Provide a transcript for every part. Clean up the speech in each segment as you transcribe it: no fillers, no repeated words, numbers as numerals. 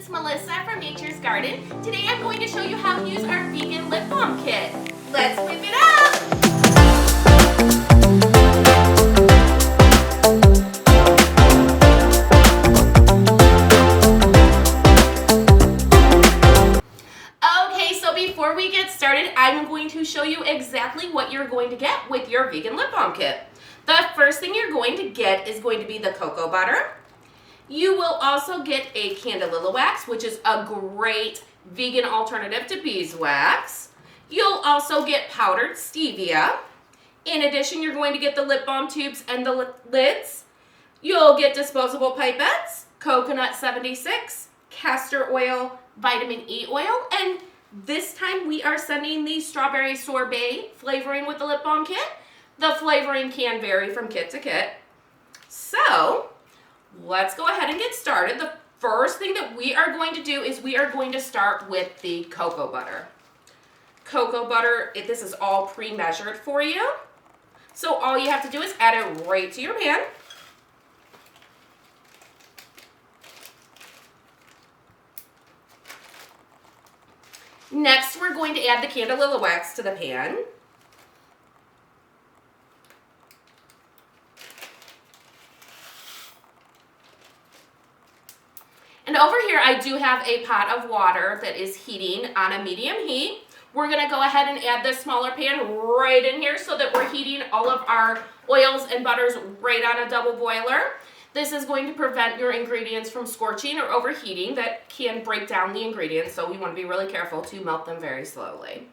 it's Melissa from Nature's Garden. Today I'm going to show you how to use our Vegan Lip Balm Kit. Let's whip it up! Okay, so before we get started, I'm going to show you exactly what you're going to get with your Vegan Lip Balm Kit. The first thing you're going to get is going to be the cocoa butter. You will also get a Candelilla Wax, which is a great vegan alternative to beeswax. You'll also get powdered stevia. In addition, you're going to get the lip balm tubes and the lids. You'll get disposable pipettes, coconut 76, castor oil, vitamin E oil, and this time we are sending the Strawberry Sorbet Flavoring with the Lip Balm Kit. The flavoring can vary from kit to kit. So, let's go ahead and get started. The first thing that we are going to do is we are going to start with the cocoa butter. Cocoa butter, this is all pre-measured for you. So all you have to do is add it right to your pan. Next, we're going to add the Candelilla Wax to the pan. And over here, I do have a pot of water that is heating on a medium heat. We're gonna go ahead and add this smaller pan right in here so that we're heating all of our oils and butters right on a double boiler. This is going to prevent your ingredients from scorching or overheating. That can break down the ingredients, so we wanna be really careful to melt them very slowly.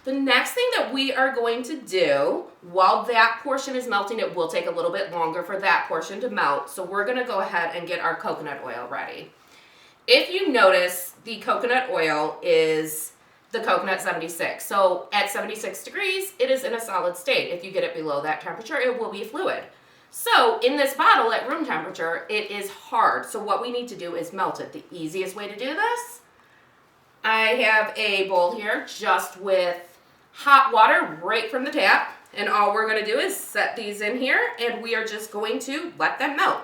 The next thing that we are going to do, while that portion is melting, it will take a little bit longer for that portion to melt, so we're gonna go ahead and get our coconut oil ready. If you notice, the coconut oil is the coconut 76. So at 76 degrees, it is in a solid state. If you get it below that temperature, it will be fluid. So in this bottle at room temperature, it is hard. So what we need to do is melt it. The easiest way to do this, I have a bowl here just with hot water right from the tap. And all we're gonna do is set these in here and we are just going to let them melt.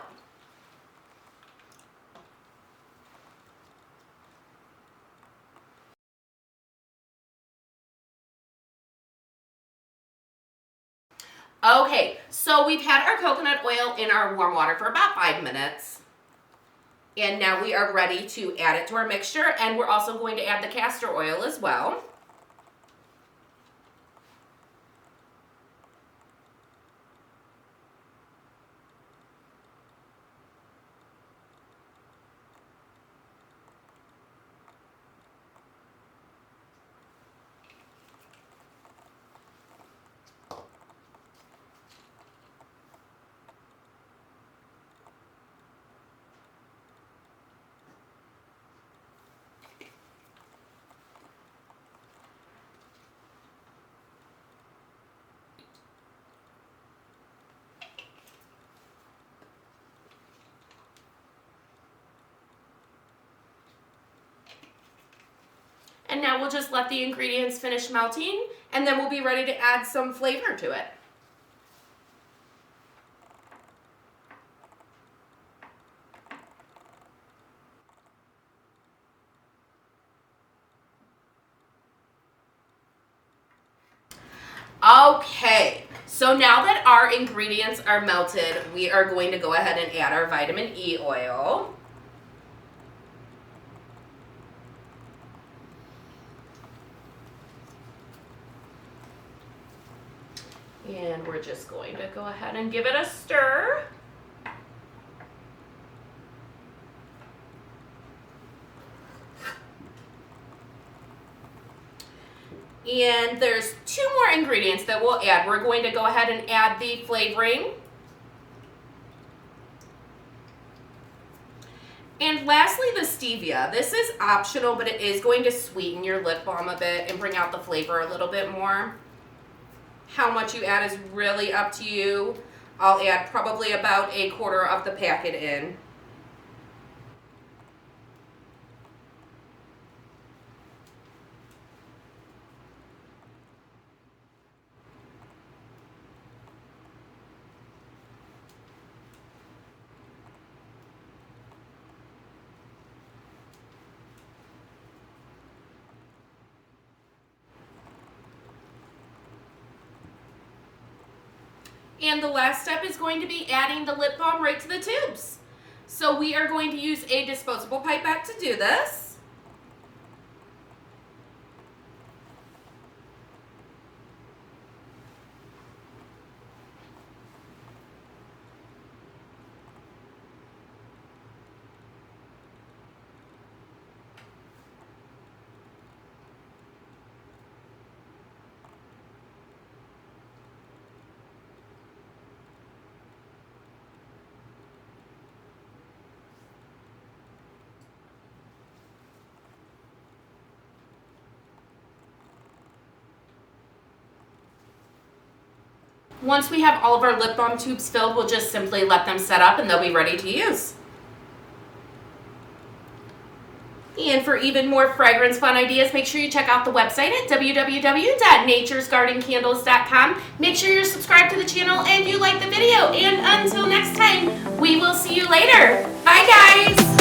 Okay, so we've had our coconut oil in our warm water for about 5 minutes. And now we are ready to add it to our mixture, and we're also going to add the castor oil as well. And now we'll just let the ingredients finish melting, and then we'll be ready to add some flavor to it. Okay, so now that our ingredients are melted, we are going to go ahead and add our vitamin E oil. And we're just going to go ahead and give it a stir. And there's 2 more ingredients that we'll add. We're going to go ahead and add the flavoring. And lastly, the stevia. This is optional, but it is going to sweeten your lip balm a bit and bring out the flavor a little bit more. How much you add is really up to you. I'll add probably about 1/4 of the packet in. And the last step is going to be adding the lip balm right to the tubes. So we are going to use a disposable pipette to do this. Once we have all of our lip balm tubes filled, we'll just simply let them set up and they'll be ready to use. And for even more fragrance fun ideas, make sure you check out the website at www.naturesgardencandles.com. Make sure you're subscribed to the channel and you like the video. And until next time, we will see you later. Bye guys!